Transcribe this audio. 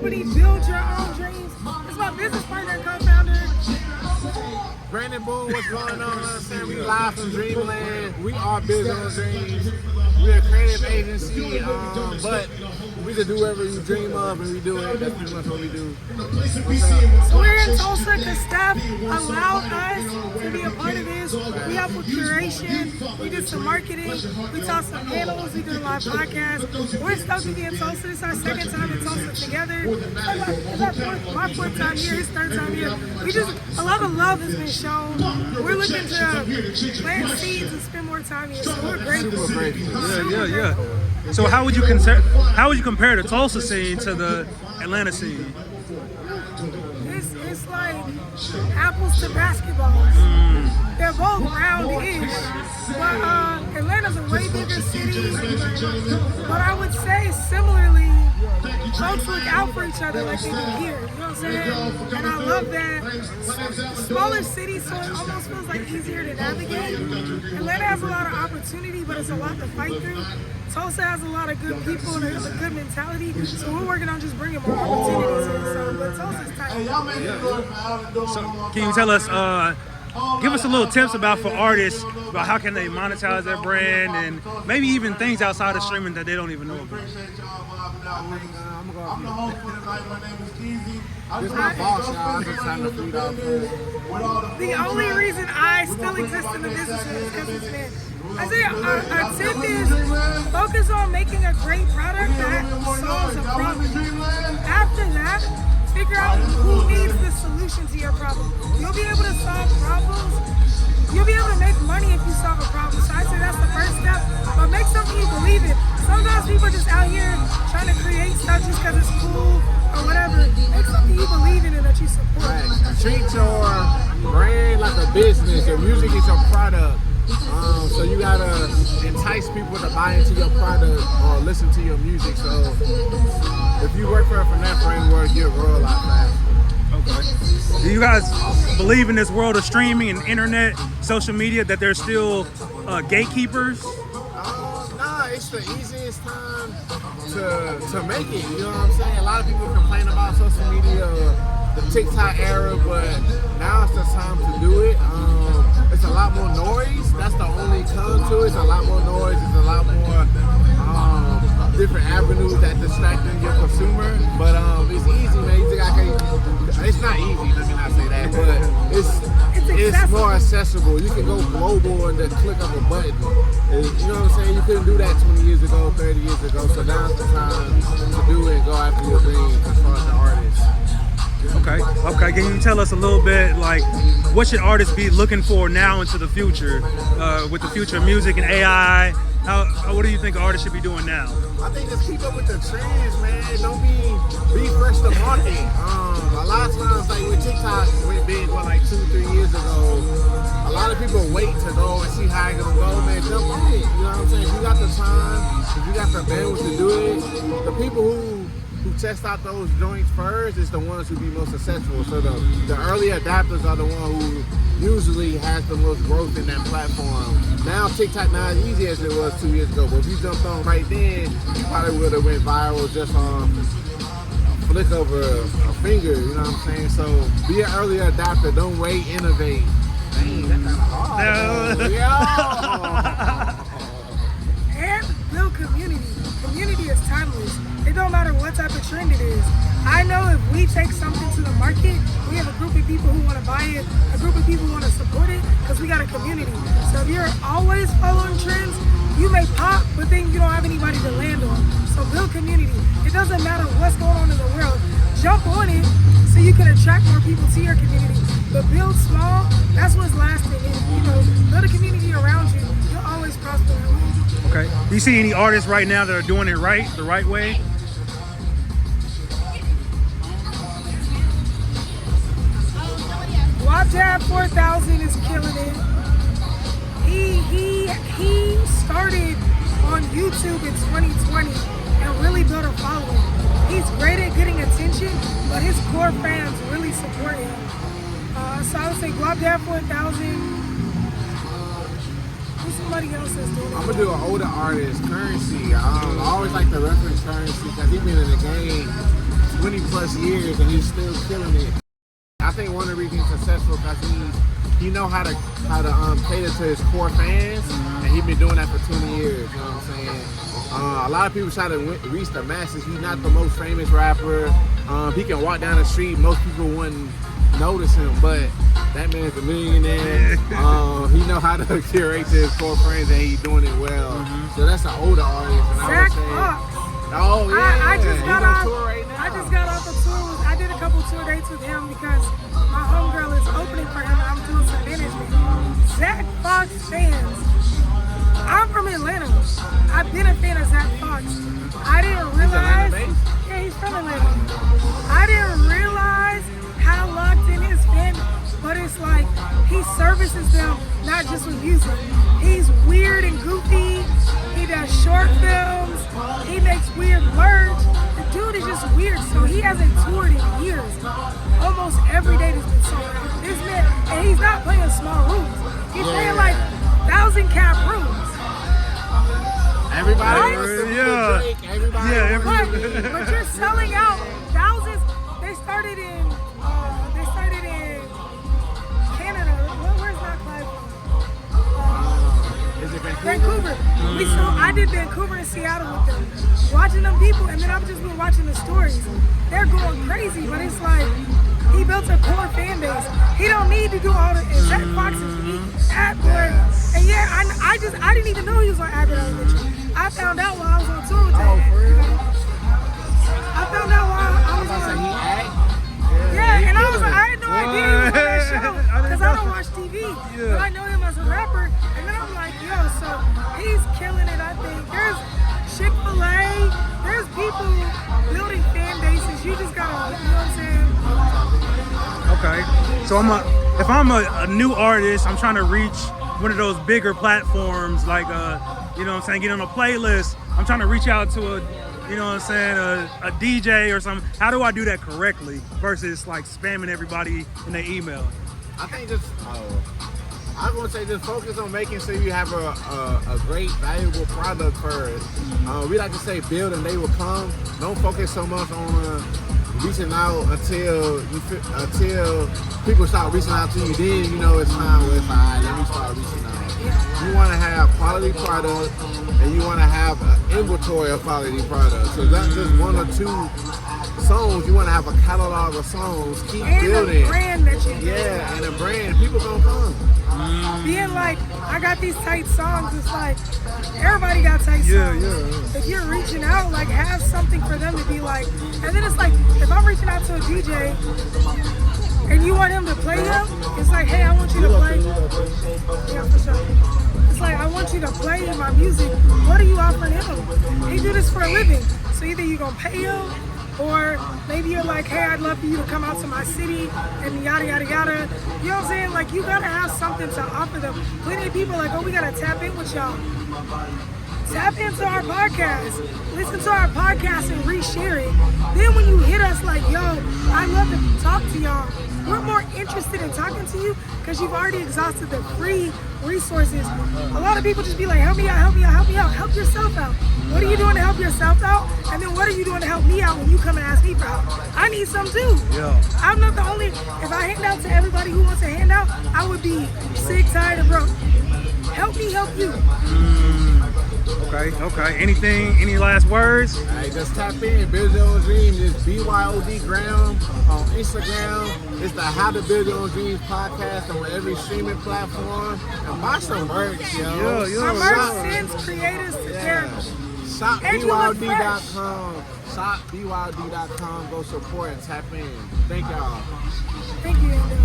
company, Build Your Own Dreams. It's my business partner and co-founder. Brandon Boone, what's going on? You know what I'm saying? We live from Dreamland. We are Build Your Own Dreams. We're a creative agency, but we can do whatever you dream of and we do it. That's pretty much what we do. So we're in Tulsa because staff allowed us to be a part of this. We help with curation. We did some marketing. We taught some panels. We did a live podcast. We're stoked to be in Tulsa. This is our second time in Tulsa together. It's my fourth time here, his third time here. A lot of love has been shown. We're looking to plant seeds and spend more time here. So we're grateful. Super grateful. Yeah. So how would you compare the Tulsa scene to the Atlanta scene? It's like apples to basketballs. They're both round-ish, but Atlanta's a way bigger city. But I would say similarly, folks look out for each other like they do here. You know what I'm saying? And I love that. Smaller cities, so it almost feels like easier to navigate. Atlanta has a lot of opportunity, but it's a lot to fight through. Tulsa has a lot of good people and a good mentality, so we're working on just bringing more opportunities in. So, but Tulsa's tight. So can you tell us, give us a little tips about for artists about how can they monetize their brand and maybe even things outside of streaming that they don't even know about. This is my boss, y'all. I'm just trying to feed off The only reason I still exist in the business is because it's men. I say our tip is focus on making a great product that solves a problem. After that, figure out who needs the solution to your problem. You'll be able to solve problems. You'll be able to make money if you solve a problem. So I say that's the first step. But make something you believe in. Sometimes people are just out here trying to create stuff just because it's cool or whatever. Make something you believe in and that you support. Right. Treat your brand like a business. Your music is your product. So you gotta entice people to buy into your product or listen to your music. So if you work from that framework, you'll grow a lot faster. Okay. Do you guys believe in this world of streaming and internet, social media, that there's still gatekeepers? Nah, it's the easiest time to make it. You know what I'm saying? A lot of people complain about social media, the TikTok era, but now it's the time to do it. It's a lot more noise. That's the only con to it. It's a lot more noise. It's a lot more different avenues that distracting your consumer. But it's easy, man. You think it's not easy. Let me not say that, but it's more accessible. You can go global and just click of a button. And, you know what I'm saying? You couldn't do that 20 years ago, 30 years ago. So now's the time to do it and go after your dreams as far as the artist. Okay. Can you tell us a little bit, like, what should artists be looking for now into the future, with the future of music and AI? What do you think artists should be doing now? I think just keep up with the trends, man. Don't be fresh to market. A lot of times, like when TikTok went big, like 2-3 years ago, a lot of people wait to go and see how it's gonna go, man. Jump on it. You know what I'm saying? If you got the time, if you got the bandwidth to do it, the people who test out those joints first is the ones who be most successful. So the early adapters are the one who usually has the most growth in that platform. Now TikTok not as easy as it was 2 years ago, but if you jumped on right then, you probably would have went viral just on a flick of a finger, you know what I'm saying? So be an early adapter, don't wait, innovate. Dang, that's kind of hard. And build community. Community is timeless. It don't matter what type of trend it is. I know if we take something to the market, we have a group of people who want to buy it, a group of people who want to support it, because we got a community. So if you're always following trends, you may pop, but then you don't have anybody to land on. So build community. It doesn't matter what's going on in the world. Jump on it so you can attract more people to your community. But build small, that's what's lasting. And, build a community around you. You'll always prosper. Okay. Do you see any artists right now that are doing it right, the right way? Dad 4000 is killing it. He started on YouTube in 2020 and really built a following. He's great at getting attention, but his core fans really support him. So I would say Dad 4000. Who's somebody else that's doing it? I'm gonna do an older artist, Currency. I always like to reference Currency because he's been in the game 20 plus years and he's still killing it. I think one of the reasons he's successful because he know how to cater to his core fans, and he's been doing that for 20 years. You know what I'm saying? A lot of people try to reach the masses. He's not the most famous rapper. He can walk down the street, most people wouldn't notice him, but that man's a millionaire. He know how to curate to his core friends, and he's doing it well. So that's an older artist. And Zach Fox. Oh yeah, I just got on off. tour right now. I just got off a tour. I did a couple tour dates with him because my homegirl is opening for him. I'm doing some management. Zach Fox fans. I'm from Atlanta. I've been a fan of Zach Fox. I didn't realize. Yeah, he's from Atlanta. I didn't realize how locked in his fan. But it's like he services them not just with music. He's weird and goofy. He does short films. He makes weird merch. The dude is just weird. So he hasn't toured in years. Almost every day there's been sold out. This man, and he's not playing small rooms. He's playing like 1,000-cap rooms. Everybody Right? wants to be Yeah. Drake. Everybody. But you're selling out thousands. They started in Canada. Where's that Clive from? Is it Vancouver. I did Vancouver and Seattle with them. Watching them people, and then I've just been watching the stories. They're going crazy, but it's like he built a core fan base. He don't need to do all the Zach Fox is at work. And yeah, I didn't even know he was on Abbott Elementary. I found out while I was on tour with him. for real? I found out while I was So on. he act? Yeah, and I had no idea he was on that What? show I didn't because I don't know. watch TV. Yeah. But I know him as a rapper, and then I'm like, yo, so he's killing it. I think there's Chick-fil-A, there's people building fan bases. You just gotta, you know what I'm saying? Okay. So if I'm a new artist, I'm trying to reach one of those bigger platforms, like you know what I'm saying, get on a playlist. I'm trying to reach out to you know what I'm saying, a DJ or something. How do I do that correctly versus like spamming everybody in their email? I think I'm gonna say just focus on making sure you have a great, valuable product first. We like to say build and they will come. Don't focus so much on reaching out until people start reaching out to you. Then you know it's time. Well, it's all right, let me start reaching out. You want to have quality product, and you want to have an inventory of quality products. So that's just one or two songs. You want to have a catalog of songs. Keep And building. the brand that you Yeah, and a brand. People gonna come. being like, I got these tight songs. It's like everybody got tight songs. If you're reaching out, like have something for them to be like. And then it's like, if I'm reaching out to a DJ and you want him to play him, it's like, hey, I want you to play. Yeah, for sure. It's like, I want you to play my music. What are you offering him? He do this for a living. So either you're gonna pay him, or maybe you're like, hey, I'd love for you to come out to my city and yada, yada, yada. You know what I'm saying? Like, you gotta have something to offer them. Plenty of people are like, oh, we gotta tap in with y'all. Tap into our podcast. Listen to our podcast and reshare it. Then when you hit us like, yo, I'd love to talk to y'all, we're more interested in talking to you because you've already exhausted the free resources. A lot of people just be like, help me out, help me out, help me out. Help yourself out. What are you doing to help yourself out? And then what are you doing to help me out when you come and ask me for help? I need some too. Yeah. I'm not the only, if I hand out to everybody who wants a handout, I would be sick, tired, and broke. Help me help you. Okay. Any last words? All right, just tap in. Build Your Own Dream. It's BYOD Graham on Instagram. It's the How to Build Your Own Dreams podcast on every streaming platform. And buy some merch, yo. Yeah. Our merch sends creators to therapy. Shop And you look BYOD.com. Shop BYOD.com. Go support and tap in. Thank y'all. Thank you, Andrew.